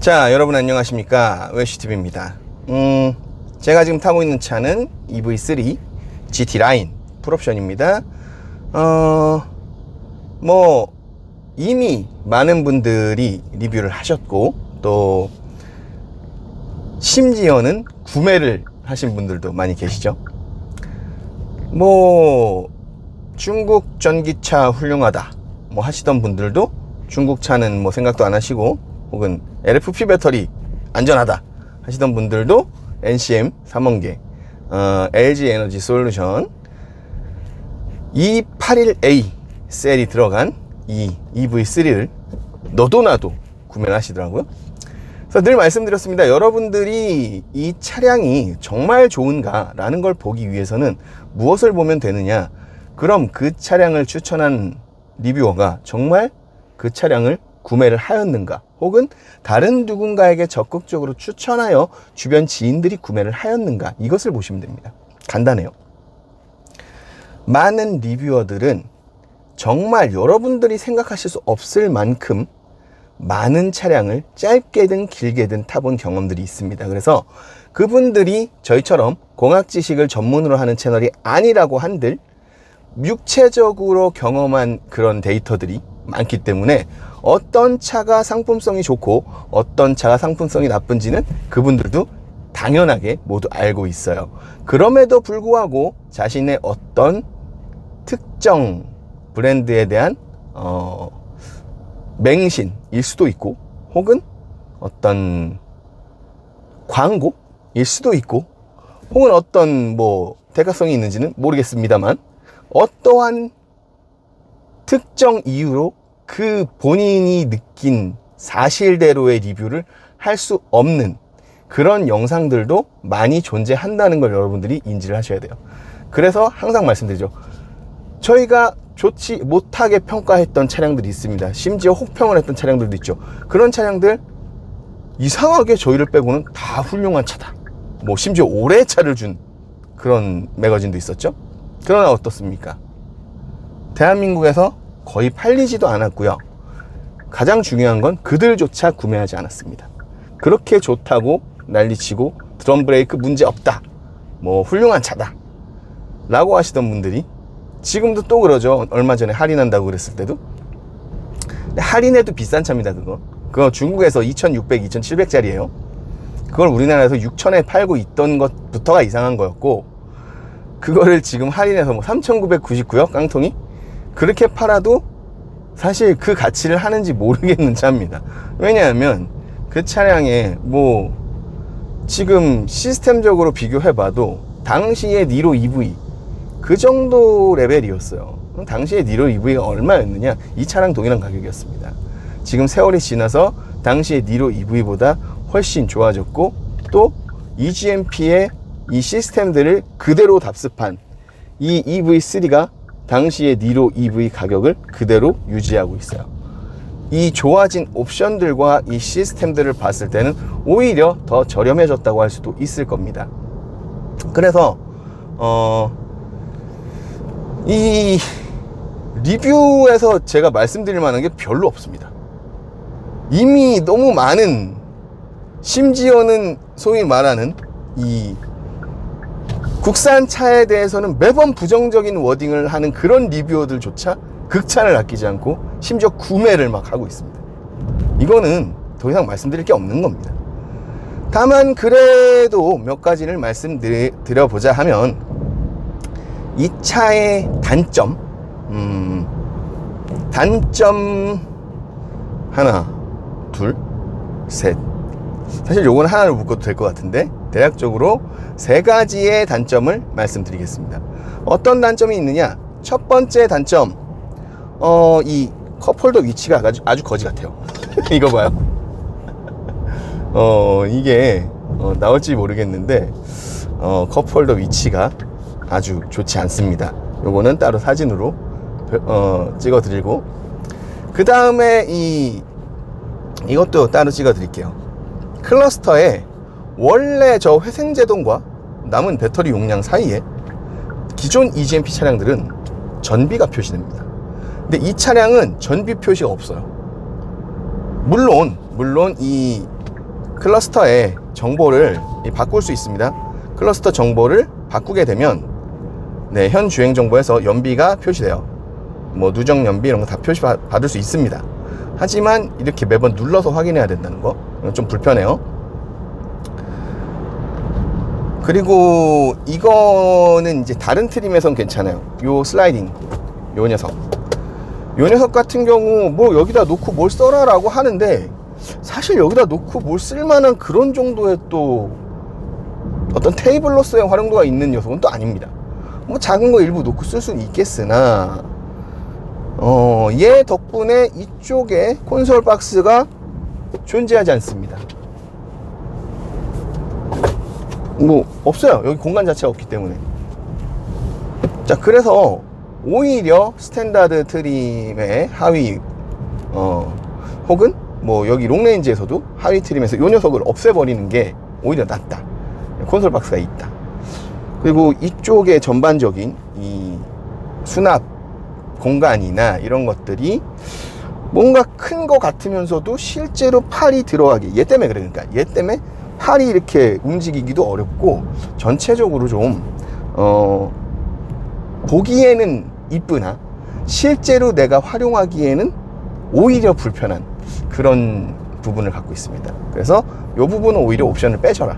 자, 여러분 안녕하십니까? 웰시TV입니다. 제가 지금 타고 있는 차는 EV3 GT 라인 풀옵션입니다. 뭐 이미 많은 분들이 리뷰를 하셨고, 또 심지어는 구매를 하신 분들도 많이 계시죠. 뭐 중국 전기차 훌륭하다 뭐 하시던 분들도 중국 차는 뭐 생각도 안 하시고, 혹은 LFP 배터리 안전하다 하시던 분들도 NCM 3원계 LG 에너지 솔루션 281A 셀이 들어간 이 EV3를 너도나도 구매를 하시더라고요. 그래서 늘 말씀드렸습니다. 여러분들이 이 차량이 정말 좋은가 라는 걸 보기 위해서는 무엇을 보면 되느냐, 그럼 그 차량을 추천한 리뷰어가 정말 그 차량을 구매를 하였는가, 혹은 다른 누군가에게 적극적으로 추천하여 주변 지인들이 구매를 하였는가, 이것을 보시면 됩니다. 간단해요. 많은 리뷰어들은 정말 여러분들이 생각하실 수 없을 만큼 많은 차량을 짧게든 길게든 타본 경험들이 있습니다. 그래서 그분들이 저희처럼 공학 지식을 전문으로 하는 채널이 아니라고 한들 육체적으로 경험한 그런 데이터들이 많기 때문에 어떤 차가 상품성이 좋고 어떤 차가 상품성이 나쁜지는 그분들도 당연하게 모두 알고 있어요. 그럼에도 불구하고 자신의 어떤 특정 브랜드에 대한 맹신일 수도 있고, 혹은 어떤 광고일 수도 있고, 혹은 어떤 뭐 대가성이 있는지는 모르겠습니다만, 어떠한 특정 이유로 그 본인이 느낀 사실대로의 리뷰를 할 수 없는 그런 영상들도 많이 존재한다는 걸 여러분들이 인지를 하셔야 돼요. 그래서 항상 말씀드리죠. 저희가 좋지 못하게 평가했던 차량들이 있습니다. 심지어 혹평을 했던 차량들도 있죠. 그런 차량들 이상하게 저희를 빼고는 다 훌륭한 차다, 뭐 심지어 올해 차를 준 그런 매거진도 있었죠. 그러나 어떻습니까? 대한민국에서 거의 팔리지도 않았고요. 가장 중요한 건 그들조차 구매하지 않았습니다. 그렇게 좋다고 난리치고 드럼 브레이크 문제 없다, 뭐 훌륭한 차다 라고 하시던 분들이 지금도 또 그러죠. 얼마 전에 할인한다고 그랬을 때도. 할인해도 비싼 차입니다. 그거 중국에서 2600, 2700짜리예요 그걸 우리나라에서 6000에 팔고 있던 것부터가 이상한 거였고, 그거를 지금 할인해서 뭐 3999요 깡통이. 그렇게 팔아도 사실 그 가치를 하는지 모르겠는 차입니다. 왜냐하면 그 차량에 뭐 지금 시스템적으로 비교해봐도 당시의 니로 EV 그 정도 레벨이었어요. 당시에 니로 EV가 얼마였느냐, 이 차랑 동일한 가격이었습니다. 지금 세월이 지나서 당시의 니로 EV보다 훨씬 좋아졌고, 또 EGMP의 이 시스템들을 그대로 답습한 이 EV3가 당시의 니로 EV 가격을 그대로 유지하고 있어요. 이 좋아진 옵션들과 이 시스템들을 봤을 때는 오히려 더 저렴해졌다고 할 수도 있을 겁니다. 그래서 이 리뷰에서 제가 말씀드릴 만한 게 별로 없습니다. 이미 너무 많은, 심지어는 소위 말하는 이 국산 차에 대해서는 매번 부정적인 워딩을 하는 그런 리뷰어들조차 극찬을 아끼지 않고 심지어 구매를 막 하고 있습니다. 이거는 더 이상 말씀드릴 게 없는 겁니다. 다만 그래도 몇 가지를 말씀드려보자 하면, 이 차의 단점 하나, 둘, 셋, 사실 요건 하나로 묶어도 될 것 같은데 대략적으로 세 가지의 단점을 말씀드리겠습니다. 어떤 단점이 있느냐? 첫 번째 단점, 이 컵홀더 위치가 아주 거지 같아요. 이거 봐요. 이게 나올지 모르겠는데 컵홀더 위치가 아주 좋지 않습니다. 요거는 따로 사진으로 찍어 드리고, 그 다음에 이것도 따로 찍어 드릴게요. 클러스터에 원래 저 회생제동과 남은 배터리 용량 사이에 기존 EGMP 차량들은 전비가 표시됩니다. 근데 이 차량은 전비 표시가 없어요. 물론 이 클러스터의 정보를 바꿀 수 있습니다. 클러스터 정보를 바꾸게 되면 네, 현 주행 정보에서 연비가 표시돼요. 뭐 누적 연비 이런 거 다 표시 받을 수 있습니다. 하지만 이렇게 매번 눌러서 확인해야 된다는 거 좀 불편해요. 그리고 이거는 이제 다른 트림에선 괜찮아요. 요 슬라이딩, 요 녀석 같은 경우 뭐 여기다 놓고 뭘 써라 라고 하는데, 사실 여기다 놓고 뭘 쓸만한 그런 정도의 또 어떤 테이블로서의 활용도가 있는 녀석은 또 아닙니다. 뭐 작은 거 일부 놓고 쓸 수는 있겠으나 얘 덕분에 이쪽에 콘솔 박스가 존재하지 않습니다. 뭐 없어요. 여기 공간 자체가 없기 때문에. 자, 그래서 오히려 스탠다드 트림의 하위 혹은 뭐 여기 롱레인지에서도 하위 트림에서 이 녀석을 없애버리는 게 오히려 낫다. 콘솔 박스가 있다. 그리고 이쪽에 전반적인 이 수납 공간이나 이런 것들이 뭔가 큰 거 같으면서도 실제로 팔이 들어가기, 얘 때문에 그러니까 얘 때문에 팔이 이렇게 움직이기도 어렵고, 전체적으로 좀 보기에는 이쁘나 실제로 내가 활용하기에는 오히려 불편한 그런 부분을 갖고 있습니다. 그래서 이 부분은 오히려 옵션을 빼줘라.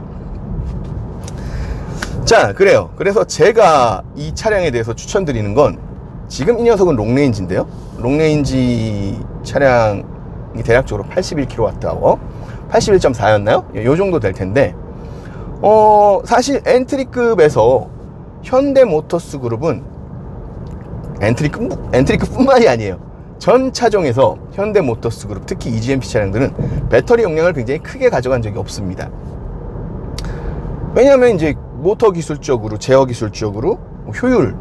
자, 그래요. 그래서 제가 이 차량에 대해서 추천드리는 건, 지금 이 녀석은 롱레인지인데요, 롱레인지 차량이 대략적으로 81kWh 81.4였나요? 요 정도 될 텐데, 사실 엔트리급에서 현대모터스 그룹은 엔트리급 뿐만이 아니에요. 전 차종에서 현대모터스 그룹, 특히 EGMP 차량들은 배터리 용량을 굉장히 크게 가져간 적이 없습니다. 왜냐하면 이제 모터 기술적으로, 제어 기술적으로 효율,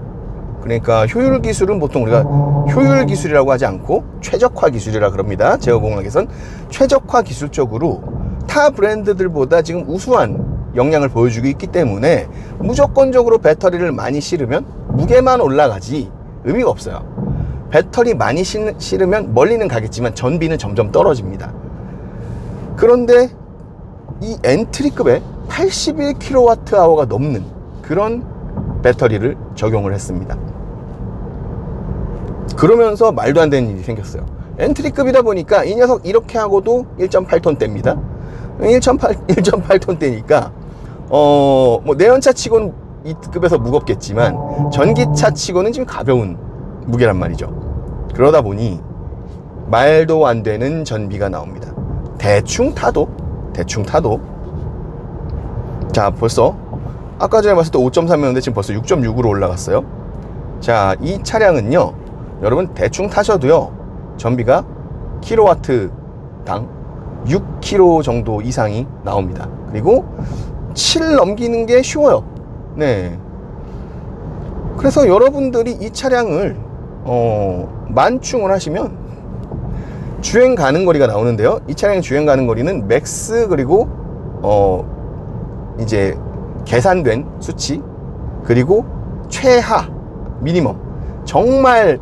그러니까 효율 기술은 보통 우리가 효율 기술이라고 하지 않고 최적화 기술이라 그럽니다. 제어공학에선 최적화 기술적으로 타 브랜드들보다 지금 우수한 역량을 보여주고 있기 때문에 무조건적으로 배터리를 많이 실으면 무게만 올라가지 의미가 없어요. 배터리 많이 실으면 멀리는 가겠지만 전비는 점점 떨어집니다. 그런데 이 엔트리급에 81kWh가 넘는 그런 배터리를 적용을 했습니다. 그러면서 말도 안 되는 일이 생겼어요. 엔트리급이다 보니까 이 녀석 이렇게 하고도 1.8톤대입니다. 1.8톤대니까 뭐 내연차 치고는 이 급에서 무겁겠지만 전기차 치고는 지금 가벼운 무게란 말이죠. 그러다 보니 말도 안 되는 전비가 나옵니다. 대충 타도 자, 벌써 아까 전에 봤을 때 5.3이었는데 지금 벌써 6.6으로 올라갔어요. 자, 이 차량은요, 여러분 대충 타셔도요, 전비가 킬로와트당 6kg 정도 이상이 나옵니다. 그리고 7 넘기는 게 쉬워요. 네. 그래서 여러분들이 이 차량을 만충을 하시면 주행 가는 거리가 나오는데요, 이 차량의 주행 가는 거리는 맥스, 그리고 이제 계산된 수치, 그리고 최하 미니멈, 정말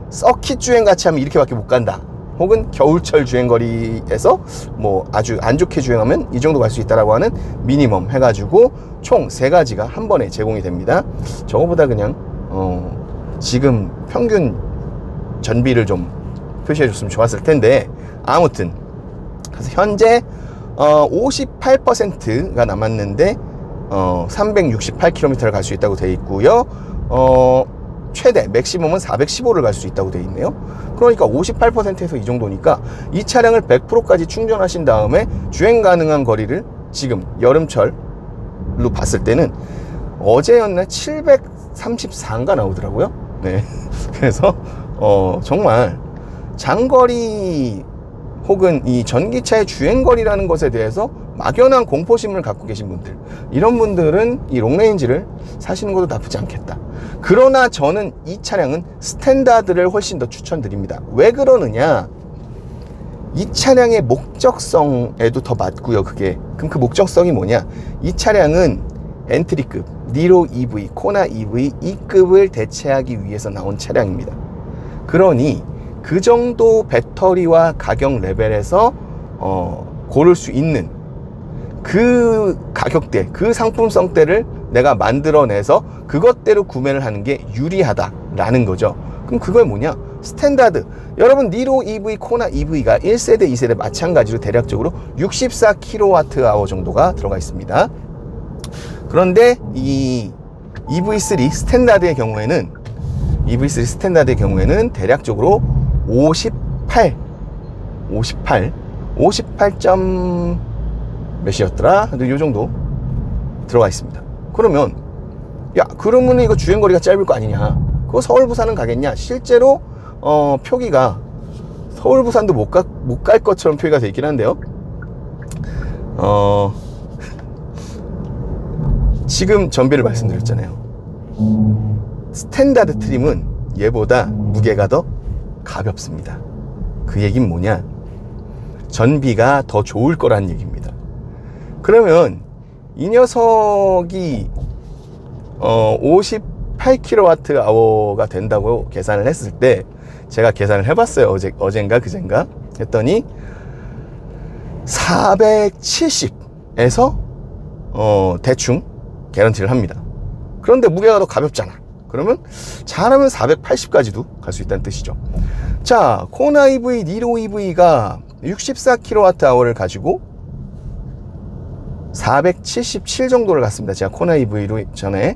서킷 주행 같이 하면 이렇게밖에 못 간다, 혹은 겨울철 주행거리에서 뭐 아주 안 좋게 주행하면 이 정도 갈 수 있다라고 하는 미니멈 해가지고 총 3가지가 한 번에 제공이 됩니다. 저거보다 그냥 지금 평균 전비를 좀 표시해 줬으면 좋았을 텐데, 아무튼 그래서 현재 58%가 남았는데 368km를 갈 수 있다고 되어 있고요. 최대 맥시멈은 415를 갈 수 있다고 되어 있네요. 그러니까 58%에서 이 정도니까 이 차량을 100%까지 충전하신 다음에 주행 가능한 거리를 지금 여름철로 봤을 때는 어제였나 734인가 나오더라고요. 네. 그래서 정말 장거리 혹은 이 전기차의 주행거리라는 것에 대해서 막연한 공포심을 갖고 계신 분들, 이런 분들은 이 롱레인지를 사시는 것도 나쁘지 않겠다. 그러나 저는 이 차량은 스탠다드를 훨씬 더 추천드립니다. 왜 그러느냐, 이 차량의 목적성에도 더 맞고요. 그럼 그 목적성이 뭐냐, 이 차량은 엔트리급, 니로 EV, 코나 EV 2급을 대체하기 위해서 나온 차량입니다. 그러니 그 정도 배터리와 가격 레벨에서 고를 수 있는 그 가격대, 그 상품성대를 내가 만들어내서 그것대로 구매를 하는 게 유리하다라는 거죠. 그럼 그걸 뭐냐? 스탠다드. 여러분, 니로 EV, 코나 EV가 1세대, 2세대 마찬가지로 대략적으로 64kWh 정도가 들어가 있습니다. 그런데 이 EV3 스탠다드의 경우에는 대략적으로 58점 몇이었더라? 요 정도 들어가 있습니다. 그러면 그러면 이거 주행거리가 짧을 거 아니냐? 그거 서울 부산은 가겠냐? 실제로 표기가 서울 부산도 못 갈 것처럼 표기가 돼 있긴 한데요. 지금 전비를 말씀드렸잖아요. 스탠다드 트림은 얘보다 무게가 더 가볍습니다. 그 얘기는 뭐냐? 전비가 더 좋을 거란 얘기입니다. 그러면 이 녀석이 58kWh가 된다고 계산을 했을 때, 제가 계산을 해봤어요. 어젠가 그젠가 했더니 470에서 대충 개런티를 합니다. 그런데 무게가 더 가볍잖아. 그러면 잘하면 480까지도 갈 수 있다는 뜻이죠. 자, 코나 EV, 니로 EV가 64kWh를 가지고 477 정도를 갔습니다. 제가 코나 EV로 전에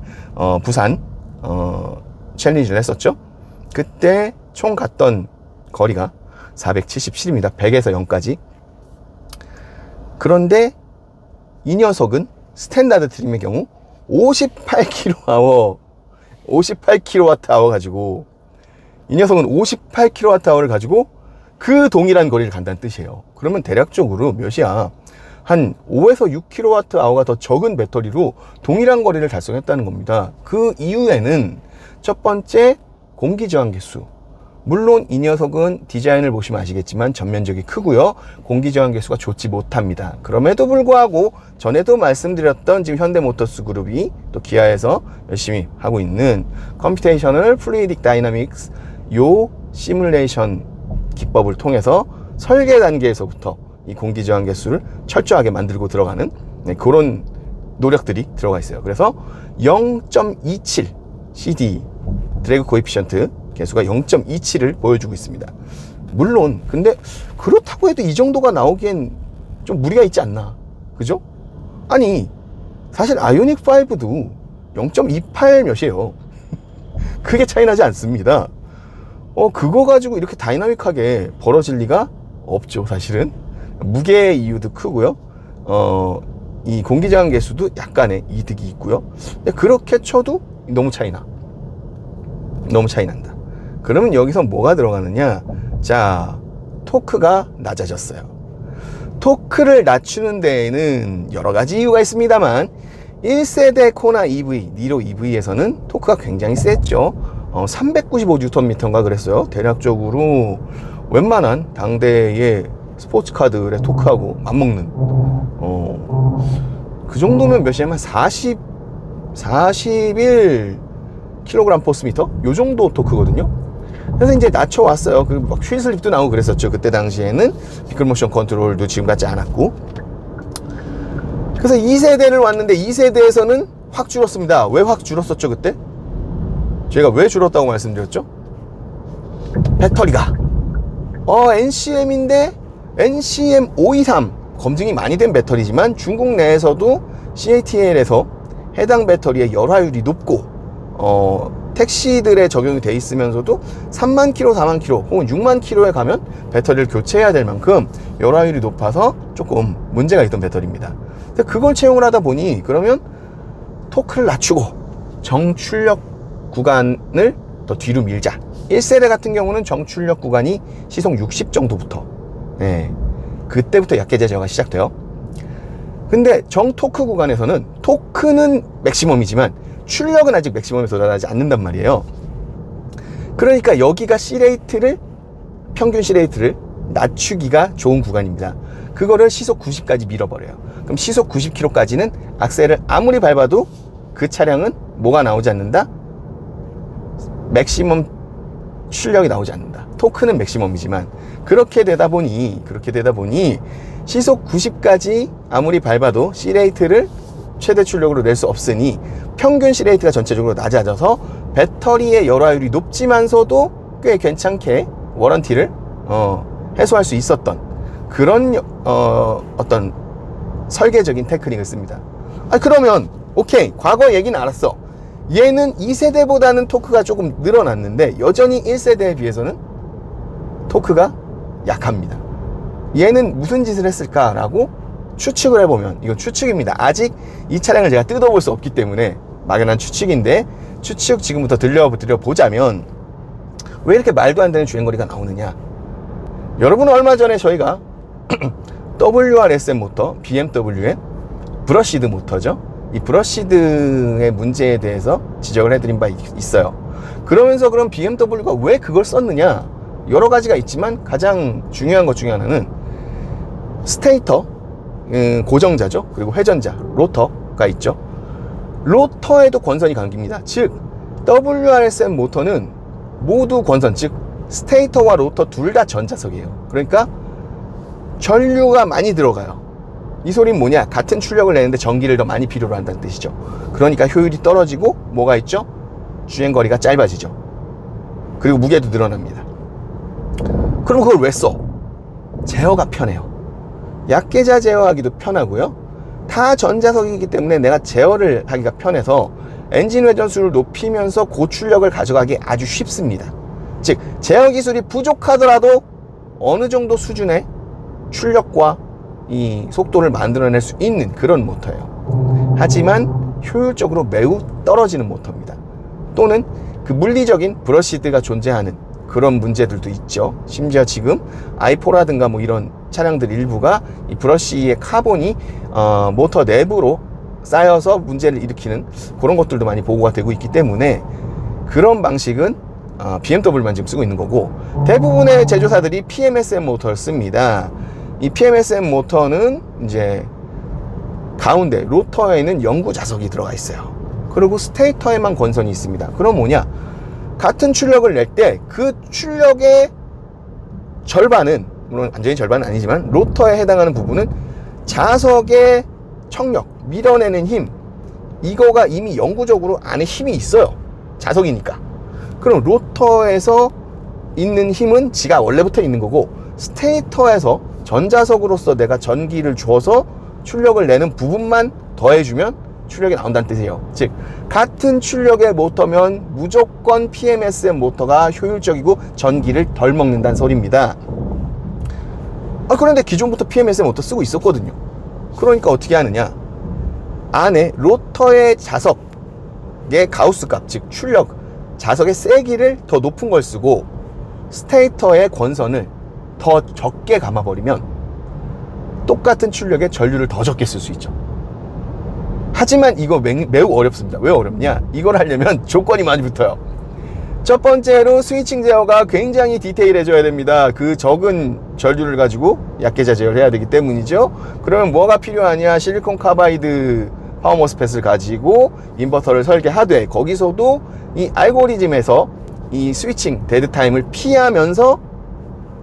부산 챌린지를 했었죠. 그때 총 갔던 거리가 477입니다. 100에서 0까지. 그런데 이 녀석은 스탠다드 트림의 경우 58kWh 가지고, 이 녀석은 58kWh를 가지고 그 동일한 거리를 간다는 뜻이에요. 그러면 대략적으로 몇이야? 한 5에서 6kWh가 더 적은 배터리로 동일한 거리를 달성했다는 겁니다. 그 이유에는 첫 번째, 공기 저항 개수. 물론 이 녀석은 디자인을 보시면 아시겠지만 전면적이 크고요. 공기 저항 개수가 좋지 못합니다. 그럼에도 불구하고 전에도 말씀드렸던 지금 현대모터스 그룹이 또 기아에서 열심히 하고 있는 컴퓨테이셔널 플루이딕 다이나믹스 요 시뮬레이션 기법을 통해서 설계 단계에서부터 이 공기 저항 개수를 철저하게 만들고 들어가는 그런 노력들이 들어가 있어요. 그래서 0.27 CD 드래그 코에피션트 개수가 0.27을 보여주고 있습니다. 물론 근데 그렇다고 해도 이 정도가 나오기엔 좀 무리가 있지 않나, 그죠? 아니 사실 아이오닉 5도 0.28 몇이에요. 크게 차이 나지 않습니다. 그거 가지고 이렇게 다이나믹하게 벌어질 리가 없죠. 사실은 무게의 이유도 크고요. 이 공기저항 개수도 약간의 이득이 있고요. 근데 그렇게 쳐도 너무 차이 난다. 그러면 여기서 뭐가 들어가느냐? 자, 토크가 낮아졌어요. 토크를 낮추는 데에는 여러 가지 이유가 있습니다만 1세대 코나 EV, 니로 EV에서는 토크가 굉장히 셌죠. 395Nm인가 그랬어요. 대략적으로 웬만한 당대의 스포츠카들의 토크하고 맞먹는 그 정도면 몇이냐면 41kg/m 요 정도 토크거든요. 그래서 이제 낮춰왔어요. 그 막 휠슬립도 나오고 그랬었죠. 그때 당시에는 피클모션 컨트롤도 지금 같지 않았고. 그래서 2세대를 왔는데 2세대에서는 확 줄었습니다. 왜 확 줄었었죠 그때? 제가 왜 줄었다고 말씀드렸죠? 배터리가 NCM인데 NCM 523 검증이 많이 된 배터리지만 중국 내에서도 CATL에서 해당 배터리의 열화율이 높고 택시들에 적용이 돼 있으면서도 3만 킬로, 4만 킬로 혹은 6만 킬로에 가면 배터리를 교체해야 될 만큼 열화율이 높아서 조금 문제가 있던 배터리입니다. 근데 그걸 채용을 하다 보니 그러면 토크를 낮추고 정출력 구간을 더 뒤로 밀자. 1세대 같은 경우는 정출력 구간이 시속 60 정도부터 그때부터 약계 제어가 시작돼요. 근데 정토크 구간에서는 토크는 맥시멈이지만 출력은 아직 맥시멈에 도달하지 않는단 말이에요. 그러니까 여기가 평균 C레이트를 낮추기가 좋은 구간입니다. 그거를 시속 90까지 밀어버려요. 그럼 시속 90km까지는 악셀을 아무리 밟아도 그 차량은 뭐가 나오지 않는다? 맥시멈 출력이 나오지 않는다. 토크는 맥시멈이지만 그렇게 되다 보니 시속 90까지 아무리 밟아도 C레이트를 최대 출력으로 낼 수 없으니 평균 C레이트가 전체적으로 낮아져서 배터리의 열화율이 높지만서도 꽤 괜찮게 워런티를 해소할 수 있었던 그런 어떤 설계적인 테크닉을 씁니다. 그러면 오케이, 과거 얘기는 알았어. 얘는 2세대보다는 토크가 조금 늘어났는데 여전히 1세대에 비해서는 토크가 약합니다. 얘는 무슨 짓을 했을까라고 추측을 해보면, 이건 추측입니다. 아직 이 차량을 제가 뜯어볼 수 없기 때문에 막연한 추측인데, 추측 지금부터 들려보자면 왜 이렇게 말도 안 되는 주행거리가 나오느냐. 여러분은 얼마 전에 저희가 WRSM 모터, BMW의 브러시드 모터죠. 이 브러시드의 문제에 대해서 지적을 해드린 바 있어요. 그러면서 그럼 BMW가 왜 그걸 썼느냐, 여러 가지가 있지만 가장 중요한 것 중에 하나는 스테이터, 고정자죠. 그리고 회전자, 로터가 있죠. 로터에도 권선이 감깁니다. 즉 WRSM 모터는 모두 권선, 즉 스테이터와 로터 둘 다 전자석이에요. 그러니까 전류가 많이 들어가요. 이 소리는 뭐냐, 같은 출력을 내는데 전기를 더 많이 필요로 한다는 뜻이죠. 그러니까 효율이 떨어지고 뭐가 있죠? 주행거리가 짧아지죠. 그리고 무게도 늘어납니다. 그럼 그걸 왜 써? 제어가 편해요. 약계자 제어하기도 편하고요. 다 전자석이기 때문에 내가 제어를 하기가 편해서 엔진 회전수를 높이면서 고출력을 가져가기 아주 쉽습니다. 즉 제어 기술이 부족하더라도 어느 정도 수준의 출력과 이 속도를 만들어낼 수 있는 그런 모터예요. 하지만 효율적으로 매우 떨어지는 모터입니다. 또는 그 물리적인 브러시드가 존재하는 그런 문제들도 있죠. 심지어 지금 i4라든가 뭐 이런 차량들 일부가 이 브러쉬의 카본이 모터 내부로 쌓여서 문제를 일으키는 그런 것들도 많이 보고가 되고 있기 때문에 그런 방식은 BMW만 지금 쓰고 있는 거고, 대부분의 제조사들이 PMSM 모터를 씁니다. 이 PMSM 모터는 이제 가운데 로터에는 영구 자석이 들어가 있어요. 그리고 스테이터에만 권선이 있습니다. 그럼 뭐냐, 같은 출력을 낼 때 그 출력의 절반은, 물론 완전히 절반은 아니지만 로터에 해당하는 부분은 자석의 청력, 밀어내는 힘, 이거가 이미 영구적으로 안에 힘이 있어요. 자석이니까. 그럼 로터에서 있는 힘은 지가 원래부터 있는 거고, 스테이터에서 전자석으로서 내가 전기를 줘서 출력을 내는 부분만 더해주면 출력이 나온다는 뜻이에요. 즉 같은 출력의 모터면 무조건 PMSM 모터가 효율적이고 전기를 덜 먹는다는 소리입니다. 그런데 기존부터 PMSM 모터 쓰고 있었거든요. 그러니까 어떻게 하느냐, 안에 로터의 자석의 가우스 값, 즉 출력, 자석의 세기를 더 높은 걸 쓰고 스테이터의 권선을 더 적게 감아버리면 똑같은 출력의 전류를 더 적게 쓸 수 있죠. 하지만 이거 매우 어렵습니다. 왜 어렵냐, 이걸 하려면 조건이 많이 붙어요. 첫 번째로 스위칭 제어가 굉장히 디테일해져야 됩니다. 그 적은 전류를 가지고 약계자 제어를 해야 되기 때문이죠. 그러면 뭐가 필요하냐, 실리콘 카바이드 파워 모스펫을 가지고 인버터를 설계하되 거기서도 이 알고리즘에서 이 스위칭 데드 타임을 피하면서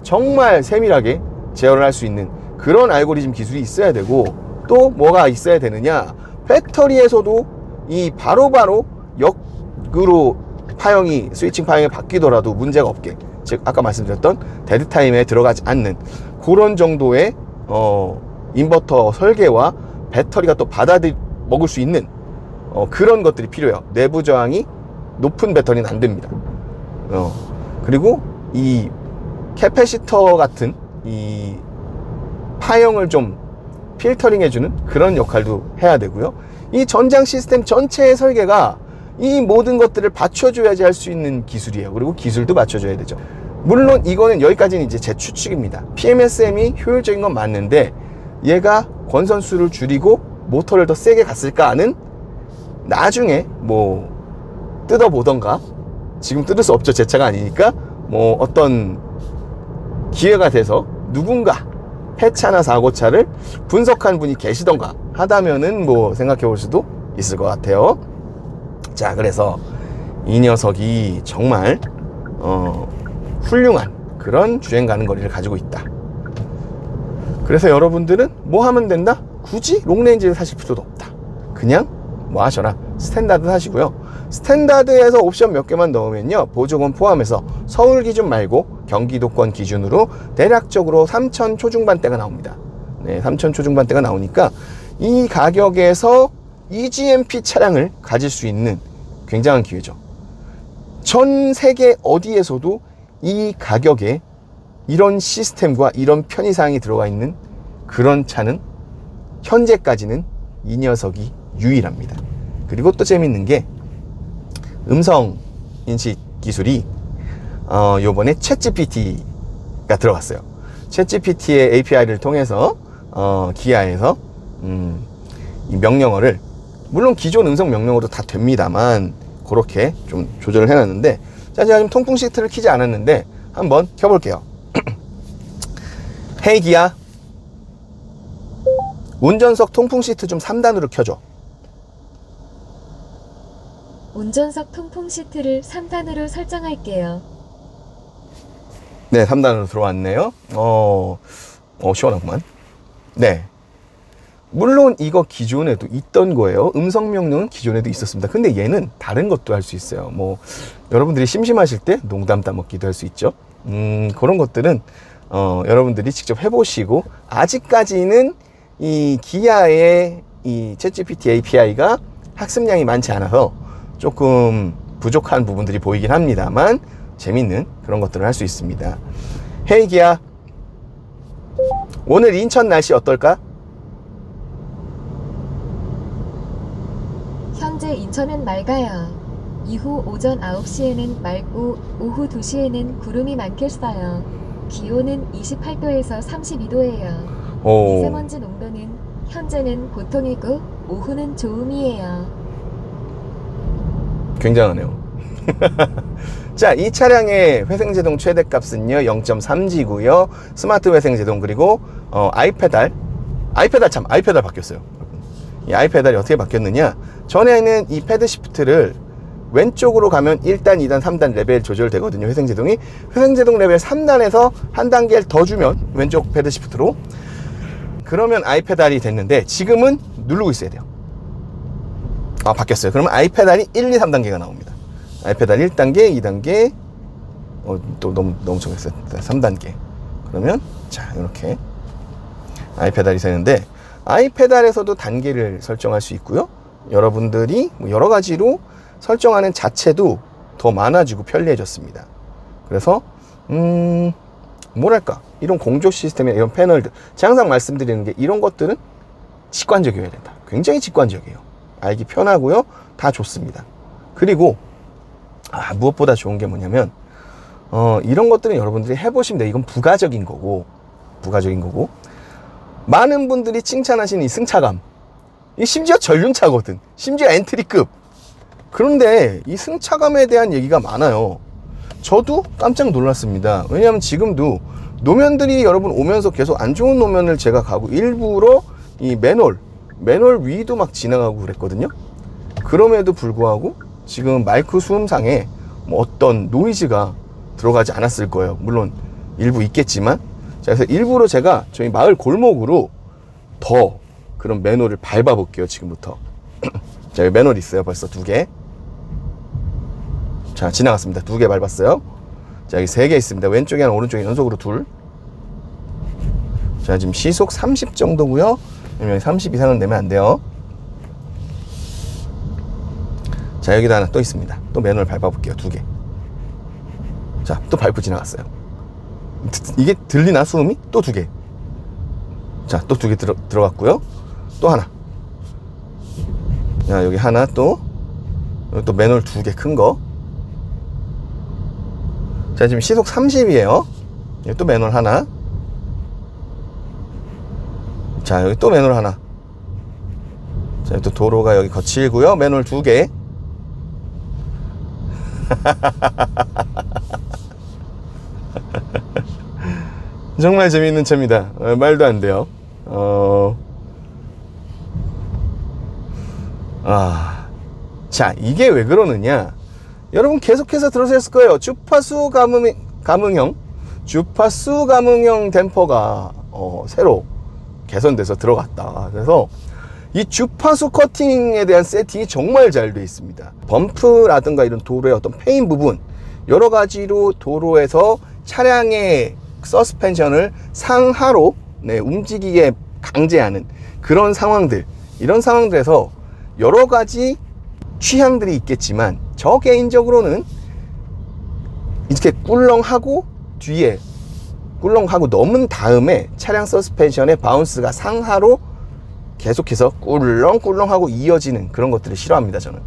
정말 세밀하게 제어를 할 수 있는 그런 알고리즘 기술이 있어야 되고, 또 뭐가 있어야 되느냐, 배터리에서도 이 바로바로 역으로 파형이, 스위칭 파형이 바뀌더라도 문제가 없게, 즉 아까 말씀드렸던 데드 타임에 들어가지 않는 그런 정도의 인버터 설계와 배터리가 또 먹을 수 있는 그런 것들이 필요해요. 내부 저항이 높은 배터리는 안 됩니다. 그리고 이 캐패시터 같은 이 파형을 좀 필터링 해주는 그런 역할도 해야 되고요. 이 전장 시스템 전체의 설계가 이 모든 것들을 받쳐줘야지 할 수 있는 기술이에요. 그리고 기술도 받쳐줘야 되죠. 물론 이거는 여기까지는 이제 제 추측입니다. PMSM이 효율적인 건 맞는데 얘가 권선수를 줄이고 모터를 더 세게 갔을까는 나중에 뭐 뜯어보던가, 지금 뜯을 수 없죠. 제 차가 아니니까. 뭐 어떤 기회가 돼서 누군가 폐차나 사고차를 분석한 분이 계시던가 하다면은 뭐 생각해 볼 수도 있을 것 같아요. 자, 그래서 이 녀석이 정말 훌륭한 그런 주행 가는 거리를 가지고 있다. 그래서 여러분들은 뭐 하면 된다? 굳이 롱레인지를 사실 필요도 없다. 그냥 뭐 하셔라. 스탠다드 사시고요. 스탠다드에서 옵션 몇 개만 넣으면요, 보조금 포함해서 서울 기준 말고 경기도권 기준으로 대략적으로 3천 초중반대가 나옵니다. 네, 3천 초중반대가 나오니까 이 가격에서 EGMP 차량을 가질 수 있는 굉장한 기회죠. 전 세계 어디에서도 이 가격에 이런 시스템과 이런 편의사항이 들어가 있는 그런 차는 현재까지는 이 녀석이 유일합니다. 그리고 또 재밌는 게 음성 인식 기술이 요번에 챗GPT가 들어갔어요. 챗GPT의 API를 통해서 기아에서 이 명령어를, 물론 기존 음성 명령어도 다 됩니다만 그렇게 좀 조절을 해놨는데, 자, 제가 지금 통풍 시트를 켜지 않았는데 한번 켜볼게요. 헤이 기아, 운전석 통풍 시트 좀 3단으로 켜줘. 운전석 통풍 시트를 3단으로 설정할게요. 네, 3단으로 들어왔네요. 시원하구만. 네. 물론 이거 기존에도 있던 거예요. 음성 명령은 기존에도 있었습니다. 근데 얘는 다른 것도 할 수 있어요. 뭐 여러분들이 심심하실 때 농담 따먹기도 할 수 있죠. 그런 것들은 여러분들이 직접 해보시고, 아직까지는 이 기아의 이 챗GPT API가 학습량이 많지 않아서 조금 부족한 부분들이 보이긴 합니다만 재밌는 그런 것들을 할 수 있습니다. 헤이 기아, 오늘 인천 날씨 어떨까? 현재 인천은 맑아요. 이후 오전 9시에는 맑고 오후 2시에는 구름이 많겠어요. 기온은 28도에서 32도예요. 미세먼지 농도는 현재는 보통이고 오후는 좋음이에요. 굉장하네요. 자, 이 차량의 회생제동 최대값은요 0.3G고요 스마트 회생제동, 그리고 아이페달 바뀌었어요. 이 아이페달이 어떻게 바뀌었느냐, 전에는 이 패드 시프트를 왼쪽으로 가면 1단, 2단, 3단 레벨 조절되거든요. 회생제동이 회생제동 레벨 3단에서 한 단계를 더 주면 왼쪽 패드 시프트로, 그러면 아이페달이 됐는데 지금은 누르고 있어야 돼요. 바뀌었어요. 그러면 아이페달이 1, 2, 3단계가 나옵니다. 아이페달 1단계, 2단계, 또 너무 적었어요. 3단계. 그러면 자, 이렇게 아이페달이 되는데, 아이페달에서도 단계를 설정할 수 있고요. 여러분들이 여러 가지로 설정하는 자체도 더 많아지고 편리해졌습니다. 그래서 뭐랄까, 이런 공조 시스템이나 이런 패널들, 제가 항상 말씀드리는 게 이런 것들은 직관적이어야 된다. 굉장히 직관적이에요. 알기 편하고요. 다 좋습니다. 그리고 무엇보다 좋은 게 뭐냐면 이런 것들은 여러분들이 해보시면 돼요. 이건 부가적인 거고 많은 분들이 칭찬하시는 이 승차감, 이 심지어 전륜차거든. 심지어 엔트리급. 그런데 이 승차감에 대한 얘기가 많아요. 저도 깜짝 놀랐습니다. 왜냐하면 지금도 노면들이 여러분 오면서 계속 안 좋은 노면을 제가 가고, 일부러 이 맨홀 위도 막 지나가고 그랬거든요. 그럼에도 불구하고 지금 마이크 수음상에 뭐 어떤 노이즈가 들어가지 않았을 거예요. 물론 일부 있겠지만, 자, 그래서 일부러 제가 저희 마을 골목으로 더 그런 맨홀을 밟아 볼게요. 지금부터. 자, 여기 맨홀 있어요. 벌써 2개. 자, 지나갔습니다. 2개 밟았어요. 자, 여기 3개 있습니다. 왼쪽에 하나, 오른쪽에 연속으로 2. 자, 지금 시속 30 정도고요. 30 이상은 내면 안 돼요. 자, 여기다 하나 또 있습니다. 또 맨홀 밟아볼게요. 2개. 자, 또 밟고 지나갔어요. 이게 들리나, 수음이? 또 2개. 자, 또 2개 들어갔고요. 또 하나. 자, 여기 하나, 또 맨홀 2개 큰 거. 자, 지금 시속 30이에요. 여기 또 맨홀 하나. 자, 여기 또 맨홀 하나. 자, 또 도로가 여기 거칠고요. 맨홀 2개. 정말 재미있는 차입니다. 말도 안 돼요. 자, 이게 왜 그러느냐, 여러분 계속해서 들으셨을 거예요. 주파수 감응형 댐퍼가 새로 개선돼서 들어갔다. 그래서 이 주파수 커팅에 대한 세팅이 정말 잘 되어 있습니다. 범프라든가 이런 도로의 어떤 페인 부분, 여러 가지로 도로에서 차량의 서스펜션을 상하로 움직이게 강제하는 그런 상황들, 이런 상황들에서 여러 가지 취향들이 있겠지만, 저 개인적으로는 이렇게 꿀렁하고 뒤에 꿀렁하고 넘은 다음에 차량 서스펜션의 바운스가 상하로 계속해서 꿀렁꿀렁하고 이어지는 그런 것들을 싫어합니다, 저는.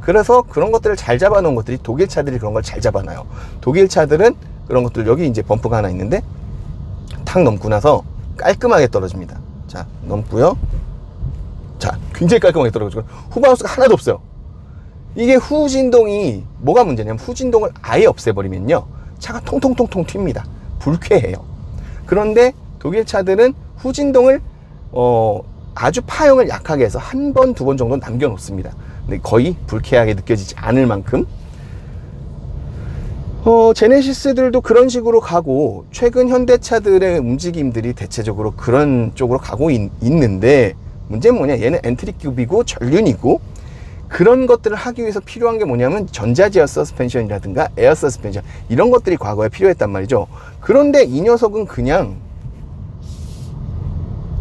그래서 그런 것들을 잘 잡아놓은 것들이, 독일 차들이 그런 걸 잘 잡아놔요. 독일 차들은 그런 것들, 여기 이제 범프가 하나 있는데 탁 넘고 나서 깔끔하게 떨어집니다. 자, 넘고요. 자, 굉장히 깔끔하게 떨어지고 후바운스가 하나도 없어요. 이게 후진동이 뭐가 문제냐면, 후진동을 아예 없애버리면요, 차가 통통통통 튑니다. 불쾌해요. 그런데 독일 차들은 후진동을 아주 파형을 약하게 해서 한 번, 두 번 정도 남겨놓습니다. 근데 거의 불쾌하게 느껴지지 않을 만큼. 제네시스들도 그런 식으로 가고, 최근 현대차들의 움직임들이 대체적으로 그런 쪽으로 가고 있는데, 문제는 뭐냐, 얘는 엔트리급이고 전륜이고, 그런 것들을 하기 위해서 필요한 게 뭐냐면 전자제어 서스펜션이라든가 에어 서스펜션, 이런 것들이 과거에 필요했단 말이죠. 그런데 이 녀석은 그냥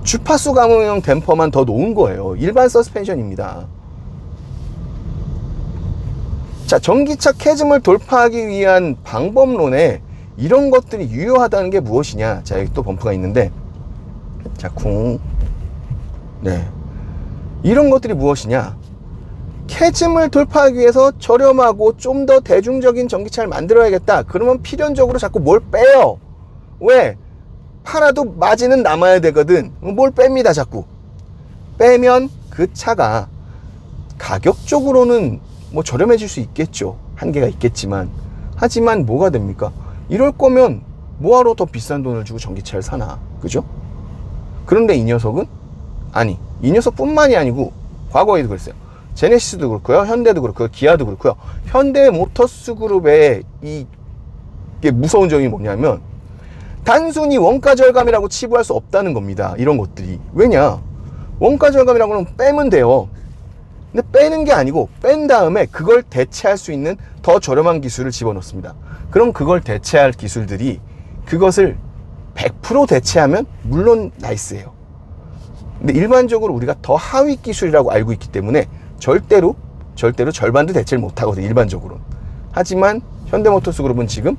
주파수 감응형 댐퍼만 더 놓은 거예요. 일반 서스펜션입니다. 자, 전기차 캐즘을 돌파하기 위한 방법론에 이런 것들이 유효하다는 게 무엇이냐. 자, 여기 또 범프가 있는데, 자, 쿵. 네. 이런 것들이 무엇이냐. 캐즘을 돌파하기 위해서 저렴하고 좀 더 대중적인 전기차를 만들어야겠다. 그러면 필연적으로 자꾸 뭘 빼요. 왜? 팔아도 마진은 남아야 되거든. 뭘 뺍니다, 자꾸. 빼면 그 차가 가격적으로는 뭐 저렴해질 수 있겠죠. 한계가 있겠지만. 하지만 뭐가 됩니까? 이럴 거면 뭐하러 더 비싼 돈을 주고 전기차를 사나. 그죠? 그런데 이 녀석은? 아니, 이 녀석뿐만이 아니고 과거에도 그랬어요. 제네시스도 그렇고요, 현대도 그렇고요, 기아도 그렇고요. 현대모터스 그룹의 이게 무서운 점이 뭐냐면, 단순히 원가 절감이라고 치부할 수 없다는 겁니다. 이런 것들이. 왜냐? 원가 절감이라고 하면 빼면 돼요. 근데 빼는 게 아니고, 뺀 다음에 그걸 대체할 수 있는 더 저렴한 기술을 집어넣습니다. 그럼 그걸 대체할 기술들이, 그것을 100% 대체하면 물론 나이스예요. 근데 일반적으로 우리가 더 하위 기술이라고 알고 있기 때문에 절대로 절반도 대체를 못하거든요, 일반적으로는. 하지만 현대모터스 그룹은 지금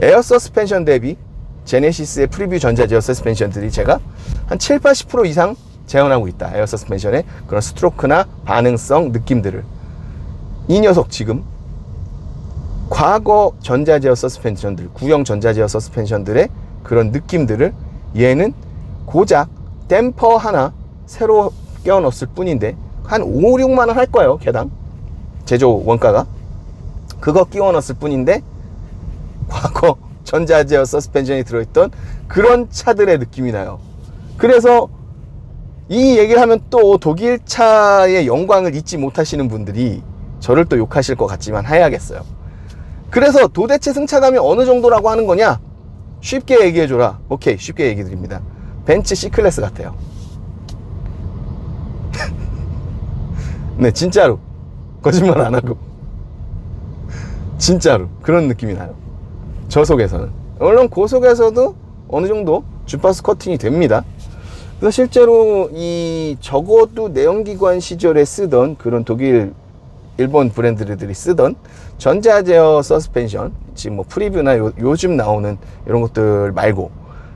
에어 서스펜션 대비 제네시스의 프리뷰 전자제어 서스펜션들이 제가 한 70-80% 이상 재현하고 있다. 에어 서스펜션의 그런 스트로크나 반응성 느낌들을. 이 녀석 지금 과거 전자제어 서스펜션들, 구형 전자제어 서스펜션들의 그런 느낌들을 얘는 고작 댐퍼 하나 새로 껴 넣었을 뿐인데 한 5, 6만 원 할 거예요, 개당. 제조 원가가. 그거 끼워 넣었을 뿐인데 과거 전자제어 서스펜션이 들어있던 그런 차들의 느낌이 나요. 그래서 이 얘기를 하면 또 독일 차의 영광을 잊지 못하시는 분들이 저를 또 욕하실 것 같지만 해야겠어요. 그래서 도대체 승차감이 어느 정도라고 하는 거냐? 쉽게 얘기해줘라. 오케이, 쉽게 얘기 드립니다. 벤츠 C클래스 같아요. 네, 진짜로. 거짓말 안 하고. 진짜로. 그런 느낌이 나요. 저속에서는. 물론 고속에서도 어느 정도 주파수 커팅이 됩니다. 그래서 실제로 적어도 내연기관 시절에 쓰던 그런 독일, 일본 브랜드들이 쓰던 전자제어 서스펜션, 지금 뭐 프리뷰나 요즘 나오는 이런 것들 말고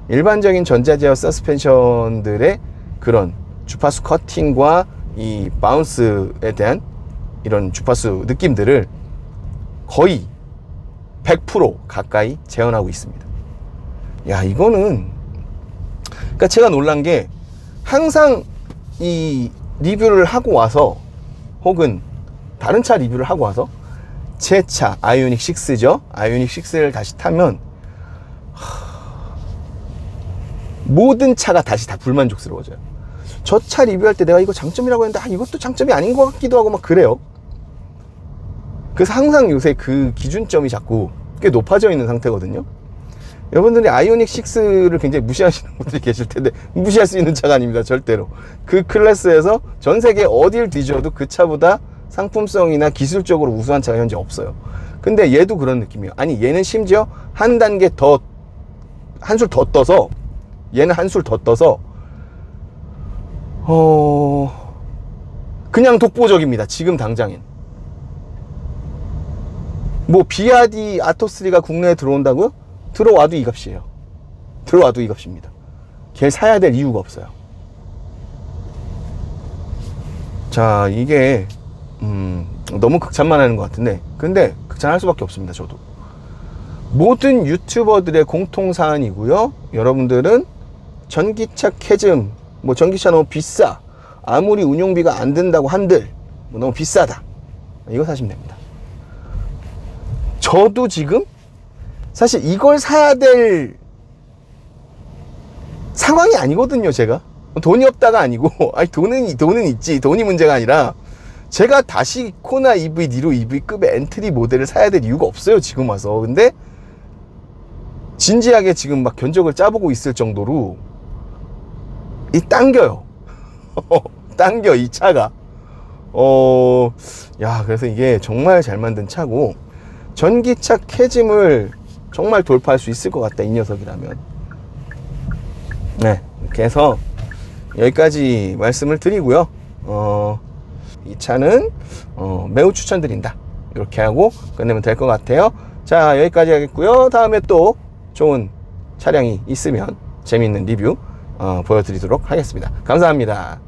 일반적인 전자제어 서스펜션들의 그런 주파수 커팅과 이 바운스에 대한 이런 주파수 느낌들을 거의 100% 가까이 재현하고 있습니다. 야, 이거는, 그러니까 제가 놀란 게, 항상 이 리뷰를 하고 와서, 혹은 다른 차 리뷰를 하고 와서 제 차 아이오닉 6죠. 아이오닉 6를 다시 타면 모든 차가 다시 다 불만족스러워져요. 저 차 리뷰할 때 내가 이거 장점이라고 했는데 이것도 장점이 아닌 것 같기도 하고 막 그래요. 그래서 항상 요새 그 기준점이 자꾸 꽤 높아져 있는 상태거든요. 여러분들이 아이오닉 6를 굉장히 무시하시는 분들이 계실 텐데 무시할 수 있는 차가 아닙니다. 절대로. 그 클래스에서 전 세계 어딜 뒤져도 그 차보다 상품성이나 기술적으로 우수한 차가 현재 없어요. 근데 얘도 그런 느낌이에요. 아니 얘는 심지어 한 단계 더, 한술 더 떠서, 얘는 한술 더 떠서 그냥 독보적입니다. 지금 당장엔. 뭐 비아디 아토3가 국내에 들어온다고요? 들어와도 이 값이에요. 들어와도 이 값입니다. 걔를 사야 될 이유가 없어요. 자, 이게 너무 극찬만 하는 것 같은데, 근데 극찬할 수밖에 없습니다. 저도. 모든 유튜버들의 공통사안이고요. 여러분들은 전기차 캐즘, 뭐 전기차 너무 비싸, 아무리 운용비가 안 든다고 한들 뭐 너무 비싸다, 이거 사시면 됩니다. 저도 지금 사실 이걸 사야 될 상황이 아니거든요. 제가 돈이 없다가 아니고, 아니 돈은 있지, 돈이 문제가 아니라 제가 다시 코나 EV, 니로 EV급의 엔트리 모델을 사야 될 이유가 없어요. 지금 와서. 근데 진지하게 지금 막 견적을 짜보고 있을 정도로 당겨요. 당겨, 이 차가. 야, 그래서 이게 정말 잘 만든 차고, 전기차 캐즘을 정말 돌파할 수 있을 것 같다, 이 녀석이라면. 네, 이렇게 해서 여기까지 말씀을 드리고요. 이 차는 매우 추천드린다, 이렇게 하고 끝내면 될 것 같아요. 자, 여기까지 하겠고요. 다음에 또 좋은 차량이 있으면 재미있는 리뷰 보여드리도록 하겠습니다. 감사합니다.